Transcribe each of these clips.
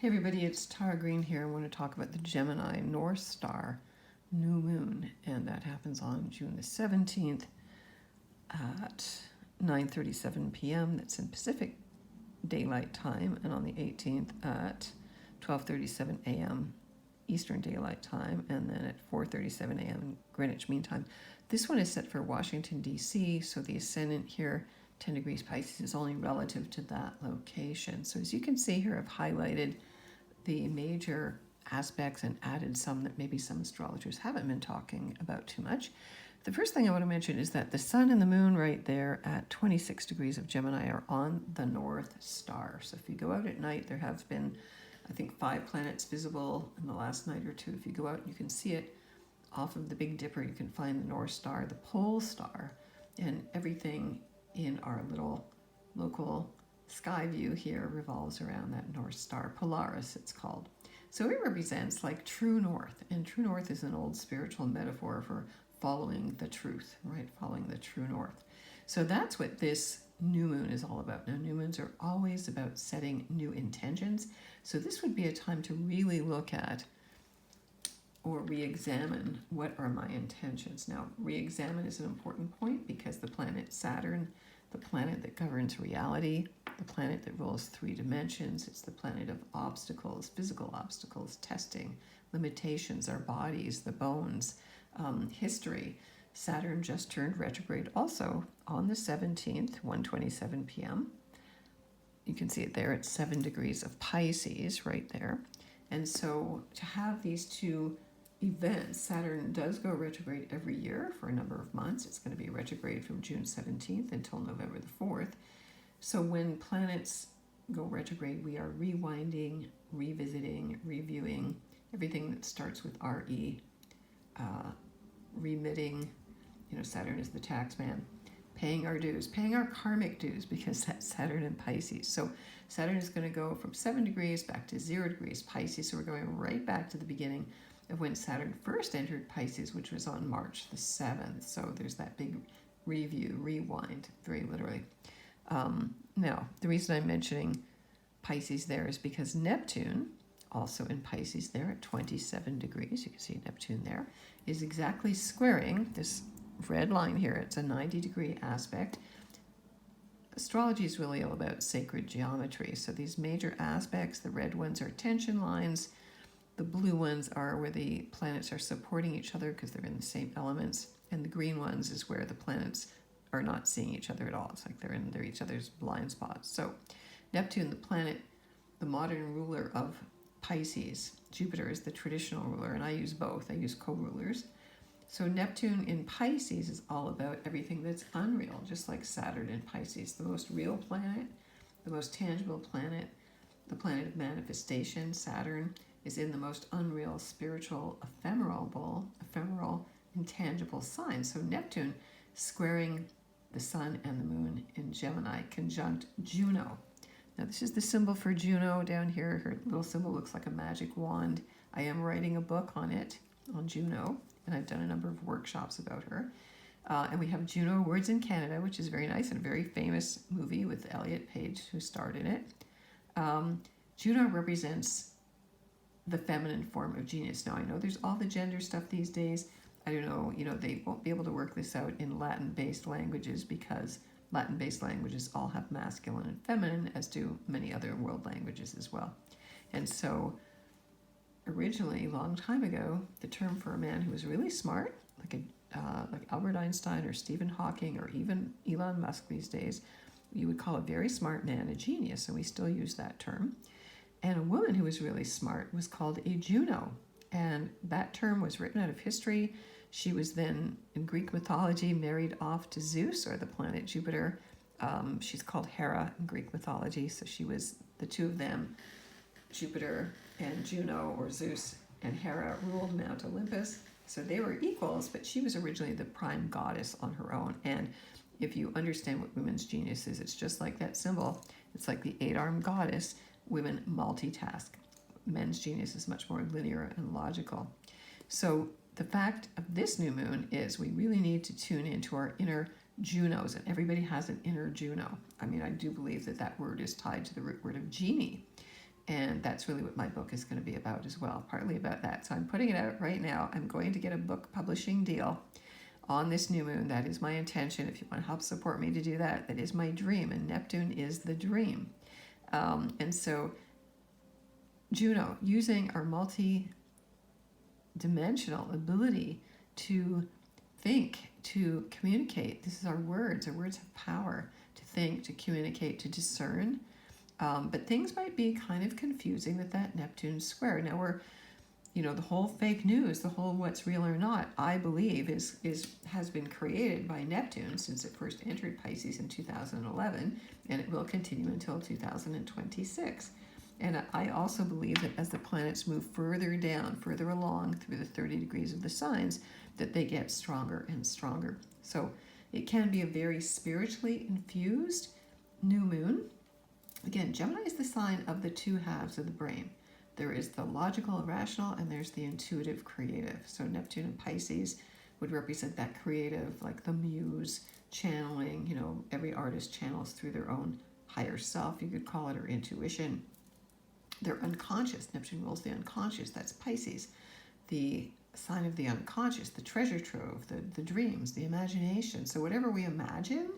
Hey everybody, it's Tara Green here. I want to talk about the Gemini North Star new moon, and that happens on June the 17th at 9:37 p.m. That's in Pacific Daylight Time, and on the 18th at 12:37 a.m. Eastern Daylight Time, and then at 4:37 a.m. Greenwich Mean Time. This one is set for Washington, D.C., so the ascendant here, 10 degrees Pisces, is only relative to that location. So as you can see here, I've highlighted the major aspects and added some that maybe some astrologers haven't been talking about too much. The first thing I want to mention is that the sun and the moon right there at 26 degrees of Gemini are on the North Star. So if you go out at night, there have been, I think, 5 planets visible in the last night or two. If you go out, you can see it off of the Big Dipper. You can find the North Star, the pole star, and everything in our little local sky view here revolves around that North Star. Polaris, it's called. So it represents like true north, and true north is an old spiritual metaphor for following the truth, right? Following the true north. So that's what this new moon is all about. Now, new moons are always about setting new intentions. So this would be a time to really look at or re-examine what are my intentions. Now, re-examine is an important point because the planet Saturn, the planet that governs reality, the planet that rules 3 dimensions, it's the planet of obstacles, physical obstacles, testing, limitations, our bodies, the bones, history. Saturn just turned retrograde also on the 17th, 1:27 p.m. You can see it there at 7 degrees of Pisces right there. And so to have these two events, Saturn does go retrograde every year for a number of months. It's going to be retrograde from June 17th until November the 4th. So when planets go retrograde, we are rewinding, revisiting, reviewing everything that starts with RE, remitting, Saturn is the tax man, paying our dues, paying our karmic dues, because that's Saturn in Pisces. So Saturn is going to go from 7 degrees back to 0 degrees Pisces. So we're going right back to the beginning of when Saturn first entered Pisces, which was on March the 7th. So there's that big review, rewind, very literally. Now, the reason I'm mentioning Pisces there is because Neptune, also in Pisces there at 27 degrees, you can see Neptune there, is exactly squaring this red line here. It's a 90-degree aspect. Astrology is really all about sacred geometry. So these major aspects, the red ones are tension lines, the blue ones are where the planets are supporting each other because they're in the same elements, and the green ones is where the planets are not seeing each other at all. It's like they're each other's blind spots. So Neptune, the planet, the modern ruler of Pisces, Jupiter is the traditional ruler, and I use both. I use co-rulers. So Neptune in Pisces is all about everything that's unreal, just like Saturn in Pisces. The most real planet, the most tangible planet, the planet of manifestation, Saturn, is in the most unreal, spiritual, ephemeral, intangible sign. So Neptune squaring the sun and the moon in Gemini, conjunct Juno. Now this is the symbol for Juno down here. Her little symbol looks like a magic wand. I am writing a book on it, on Juno, and I've done a number of workshops about her. And we have Juno Awards in Canada, which is very nice and a very famous movie with Elliot Page, who starred in it. Juno represents the feminine form of genius. Now, I know there's all the gender stuff these days. I don't know, they won't be able to work this out in Latin-based languages because Latin-based languages all have masculine and feminine, as do many other world languages as well. And so originally, a long time ago, the term for a man who was really smart, like Albert Einstein or Stephen Hawking or even Elon Musk these days, you would call a very smart man a genius, and we still use that term. And a woman who was really smart was called a Juno. And that term was written out of history. She was then, in Greek mythology, married off to Zeus, or the planet Jupiter. She's called Hera in Greek mythology. So she was the two of them, Jupiter and Juno, or Zeus and Hera, ruled Mount Olympus. So they were equals, but she was originally the prime goddess on her own. And if you understand what women's genius is, it's just like that symbol. It's like the 8-armed goddess. Women multitask. Men's genius is much more linear and logical. So the fact of this new moon is we really need to tune into our inner Junos, and everybody has an inner Juno. I mean, I do believe that that word is tied to the root word of genie. And that's really what my book is going to be about as well, partly about that. So I'm putting it out right now. I'm going to get a book publishing deal on this new moon. That is my intention. If you want to help support me to do that, that is my dream. And Neptune is the dream. And so Juno, using our multi-dimensional ability to think, to communicate. This is our words. Our words have power to think, to communicate, to discern. But things might be kind of confusing with that Neptune square. Now we're, the whole fake news, the whole what's real or not, I believe has been created by Neptune since it first entered Pisces in 2011, and it will continue until 2026. And I also believe that as the planets move further down, further along through the 30 degrees of the signs, that they get stronger and stronger. So it can be a very spiritually infused new moon. Again, Gemini is the sign of the two halves of the brain. There is the logical, rational, and there's the intuitive, creative. So Neptune and Pisces would represent that creative, like the muse, channeling. Every artist channels through their own higher self, you could call it, or intuition. They're unconscious. Neptune rules the unconscious. That's Pisces. The sign of the unconscious, the treasure trove, the dreams, the imagination. So whatever we imagine,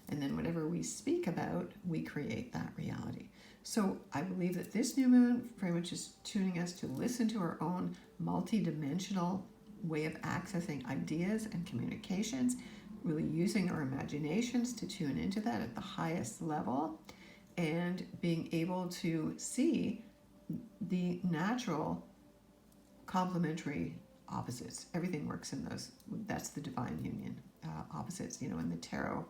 and then whatever we speak about, we create that reality. So I believe that this new moon very much is tuning us to listen to our own multi-dimensional way of accessing ideas and communications, really using our imaginations to tune into that at the highest level, and being able to see the natural complementary opposites. Everything works in those. That's the divine union. Opposites, in the tarot,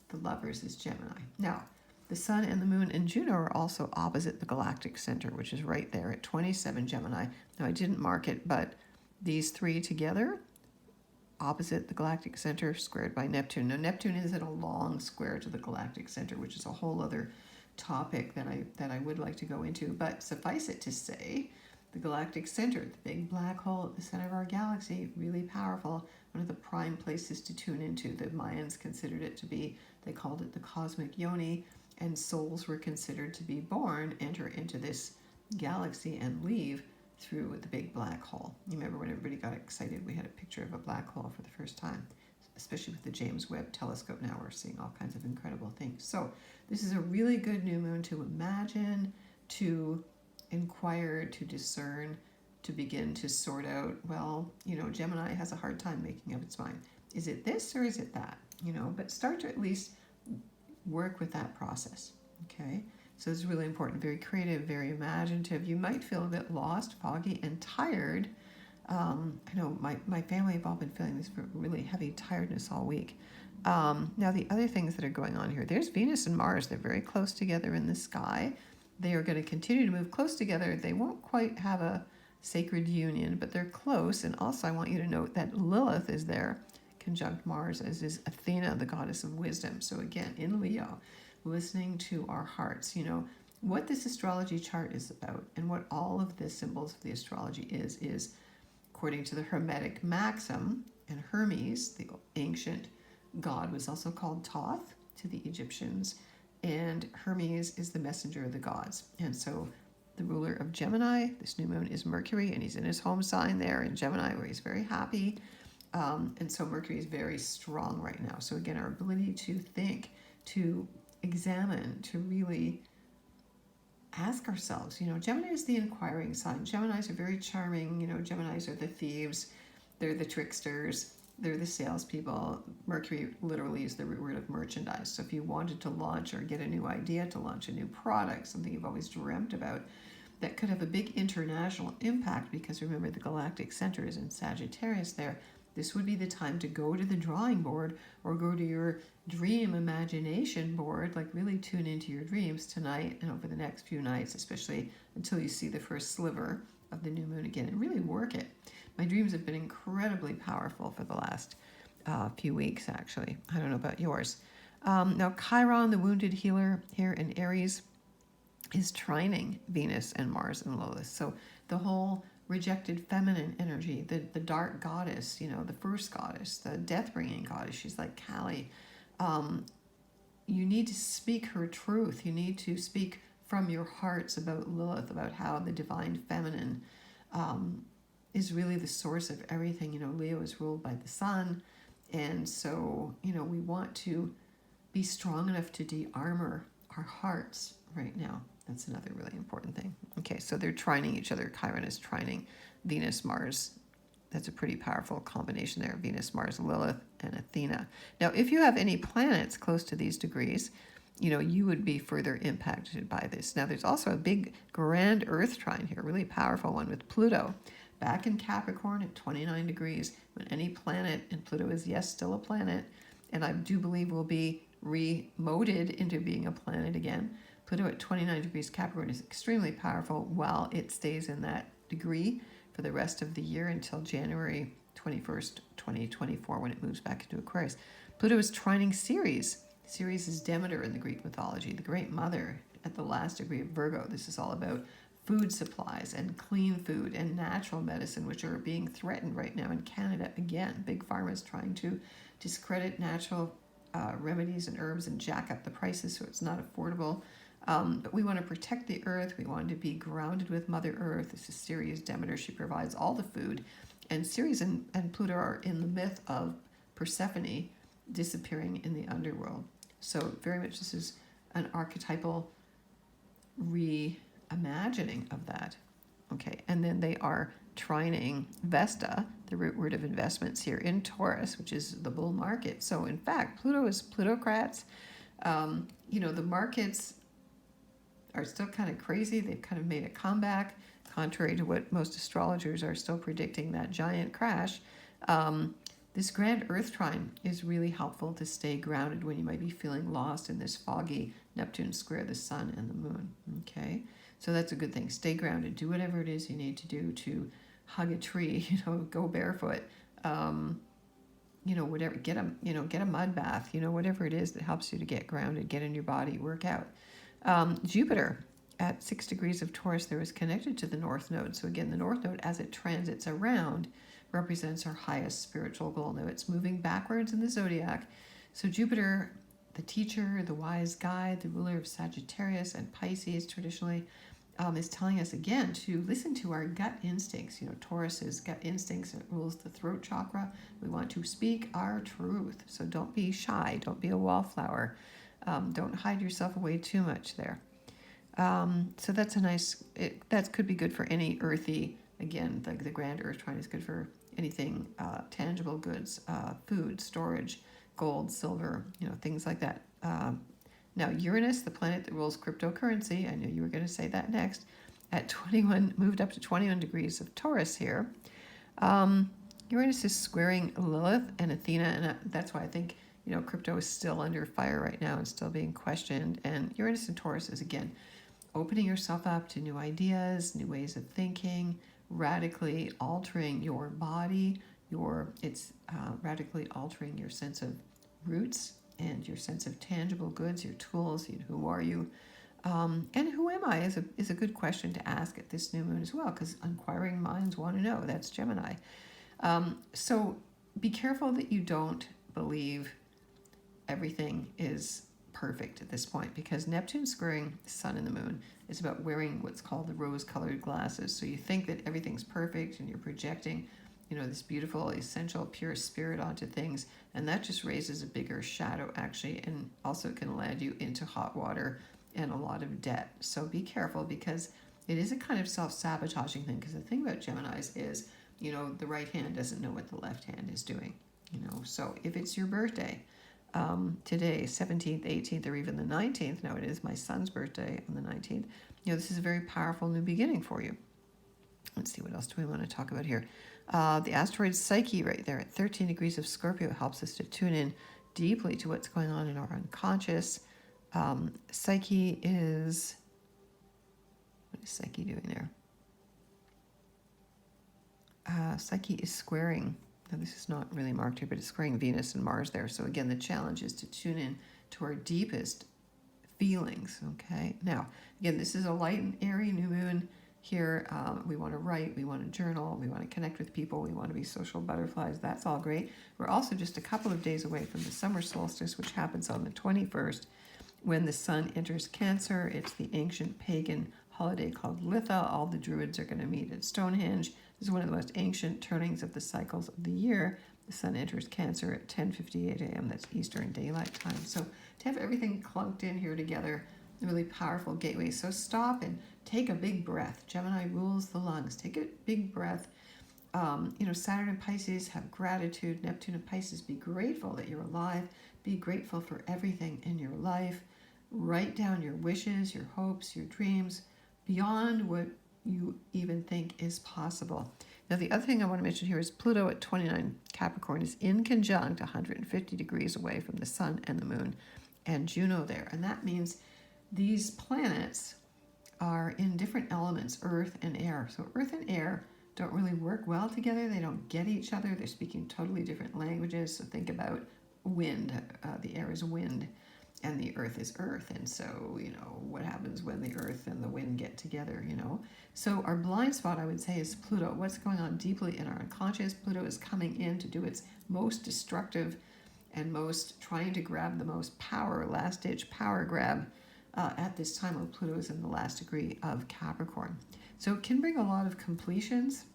the lovers is Gemini. Now, the sun and the moon and Juno are also opposite the galactic center, which is right there at 27 Gemini. Now, I didn't mark it, but these three together, opposite the galactic center, squared by Neptune. Now, Neptune is in a long square to the galactic center, which is a whole other topic that I would like to go into. But suffice it to say, the galactic center, the big black hole at the center of our galaxy, really powerful. One of the prime places to tune into. The Mayans considered it to be, they called it the cosmic yoni, and souls were considered to be born, enter into this galaxy, and leave through the big black hole. You remember when everybody got excited, we had a picture of a black hole for the first time, especially with the James Webb telescope. Now we're seeing all kinds of incredible things. So this is a really good new moon to imagine, to inquire, to discern, to begin to sort out, Gemini has a hard time making up its mind. Is it this or is it that? But start to at least work with that process, okay? So it's really important, very creative, very imaginative. You might feel a bit lost, foggy, and tired. I know my family have all been feeling this really heavy tiredness all week. Now, the other things that are going on here, there's Venus and Mars. They're very close together in the sky. They are going to continue to move close together. They won't quite have a sacred union, but they're close. And also I want you to note that Lilith is there, conjunct Mars, as is Athena, the goddess of wisdom. So again, in Leo, listening to our hearts, what this astrology chart is about, and what all of the symbols of the astrology is according to the Hermetic maxim, and Hermes, the ancient god, was also called Thoth to the Egyptians, and Hermes is the messenger of the gods. And so the ruler of Gemini, this new moon, is Mercury, and he's in his home sign there in Gemini, where he's very happy. And so Mercury is very strong right now. So again, our ability to think, to examine, to really ask ourselves, Gemini is the inquiring sign. Geminis are very charming. Geminis are the thieves. They're the tricksters. They're the salespeople. Mercury literally is the root word of merchandise. So if you wanted to launch or get a new idea, to launch a new product, something you've always dreamt about, that could have a big international impact, because remember, the galactic center is in Sagittarius there. This would be the time to go to the drawing board, or go to your dream imagination board, like really tune into your dreams tonight and over the next few nights, especially until you see the first sliver of the new moon again, and really work it. My dreams have been incredibly powerful for the last few weeks, actually. I don't know about yours. Now, Chiron, the wounded healer here in Aries, is trining Venus and Mars and Lilith. So the whole rejected feminine energy, the dark goddess, the first goddess, the death-bringing goddess, she's like Kali. You need to speak her truth. You need to speak from your hearts about Lilith, about how the divine feminine is really the source of everything. Leo is ruled by the sun. And so, we want to be strong enough to de-armor our hearts right now. That's another really important thing. Okay, so they're trining each other. Chiron is trining Venus, Mars. That's a pretty powerful combination there. Venus, Mars, Lilith, and Athena. Now, if you have any planets close to these degrees, you would be further impacted by this. Now, there's also a big grand Earth trine here, really powerful one with Pluto back in Capricorn at 29 degrees. When any planet, and Pluto is, yes, still a planet, and I do believe will be remoted into being a planet again. Pluto at 29 degrees Capricorn is extremely powerful while it stays in that degree for the rest of the year until January 21st, 2024, when it moves back into Aquarius. Pluto is trining Ceres. Ceres is Demeter in the Greek mythology, the great mother at the last degree of Virgo. This is all about food supplies and clean food and natural medicine, which are being threatened right now in Canada. Again, Big Pharma is trying to discredit natural remedies and herbs and jack up the prices so it's not affordable. But we want to protect the earth. We want to be grounded with Mother Earth. This is Ceres, Demeter. She provides all the food. And Ceres and Pluto are in the myth of Persephone disappearing in the underworld. So very much this is an archetypal reimagining of that. Okay, and then they are trining Vesta, the root word of investments here, in Taurus, which is the bull market. So in fact, Pluto is plutocrats. The markets are still kind of crazy. They've kind of made a comeback, contrary to what most astrologers are still predicting, that giant crash. This grand Earth trine is really helpful to stay grounded when you might be feeling lost in this foggy Neptune square the sun and the moon. Okay, so that's a good thing. Stay grounded. Do whatever it is you need to do to hug a tree. Go barefoot. Whatever. Get a mud bath. Whatever it is that helps you to get grounded, get in your body, work out. Jupiter at 6 degrees of Taurus there is connected to the North Node. So again, the North Node, as it transits around, represents our highest spiritual goal. Now it's moving backwards in the zodiac. So Jupiter, the teacher, the wise guide, the ruler of Sagittarius and Pisces traditionally, is telling us again to listen to our gut instincts. Taurus's gut instincts, it rules the throat chakra. We want to speak our truth. So don't be shy. Don't be a wallflower. Don't hide yourself away too much there. So that's that could be good for any earthy, again, the grand Earth trine is good for anything tangible goods, food, storage, gold, silver, things like that. Now Uranus, the planet that rules cryptocurrency, I knew you were going to say that next, at 21, moved up to 21 degrees of Taurus here. Uranus is squaring Lilith and Athena, and that's why I think crypto is still under fire right now and still being questioned. And Uranus and Taurus is, again, opening yourself up to new ideas, new ways of thinking, radically altering your body. It's radically altering your sense of roots and your sense of tangible goods, your tools. Who are you? And who am I is a good question to ask at this new moon as well, because inquiring minds want to know. That's Gemini. So be careful that you don't believe everything is perfect at this point, because Neptune squaring the sun and the moon is about wearing what's called the rose-colored glasses. So you think that everything's perfect and you're projecting, this beautiful, essential, pure spirit onto things, and that just raises a bigger shadow actually, and also can land you into hot water and a lot of debt. So be careful, because it is a kind of self-sabotaging thing, because the thing about Geminis is, the right hand doesn't know what the left hand is doing. So if it's your birthday, today, 17th, 18th, or even the 19th, now it is my son's birthday on the 19th, this is a very powerful new beginning for you. Let's see, what else do we want to talk about here? The asteroid Psyche right there at 13 degrees of Scorpio helps us to tune in deeply to what's going on in our unconscious. Psyche is, what is Psyche doing there? Psyche is squaring, now this is not really marked here, but it's squaring Venus and Mars there. So again, the challenge is to tune in to our deepest feelings, okay? Now, again, this is a light and airy new moon here. We want to write, we want to journal, we want to connect with people, we want to be social butterflies. That's all great. We're also just a couple of days away from the summer solstice, which happens on the 21st, When the sun enters Cancer, it's the ancient pagan holiday called Litha. All the druids are going to meet at Stonehenge. This is one of the most ancient turnings of the cycles of the year. The sun enters Cancer at 10:58 a.m. That's Eastern Daylight Time. So to have everything clunked in here together, a really powerful gateway. So stop and take a big breath. Gemini rules the lungs. Take a big breath. Saturn and Pisces have gratitude. Neptune and Pisces, be grateful that you're alive. Be grateful for everything in your life. Write down your wishes, your hopes, your dreams, beyond what you even think is possible. Now, the other thing I want to mention here is Pluto at 29 Capricorn is in conjunct 150 degrees away from the sun and the moon and Juno there. And that means these planets are in different elements, earth and air. So earth and air don't really work well together. They don't get each other. They're speaking totally different languages. So think about wind. The air is wind and the earth is earth. And so, what happens when the earth and the wind get together, So our blind spot, I would say, is Pluto. What's going on deeply in our unconscious? Pluto is coming in to do its most destructive and most trying to grab the most power, last-ditch power grab at this time when Pluto is in the last degree of Capricorn. So it can bring a lot of completions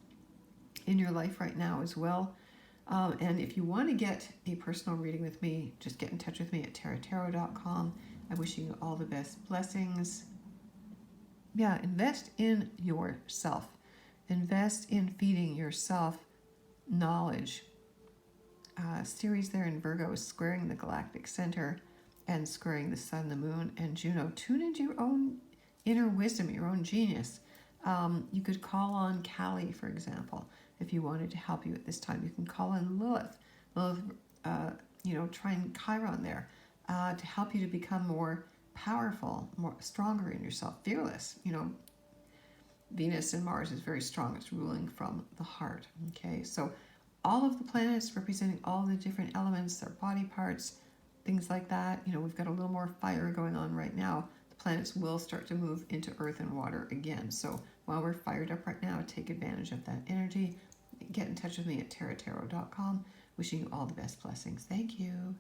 in your life right now as well. And if you want to get a personal reading with me, just get in touch with me at tarot.com. I'm wishing you all the best blessings. Yeah, invest in yourself. Invest in feeding yourself knowledge. Ceres there in Virgo is squaring the galactic center and squaring the sun, the moon, and Juno. Tune into your own inner wisdom, your own genius. You could call on Kali, for example, if you wanted to help you at this time. You can call on Lilith. Lilith, try and Chiron there to help you to become more powerful, more stronger in yourself, fearless. Venus and Mars is very strong. It's ruling from the heart. Okay, so all of the planets representing all the different elements, their body parts, things like that. We've got a little more fire going on right now. The planets will start to move into earth and water again. So while we're fired up right now, take advantage of that energy. Get in touch with me at tarot.com. Wishing you all the best blessings. Thank you.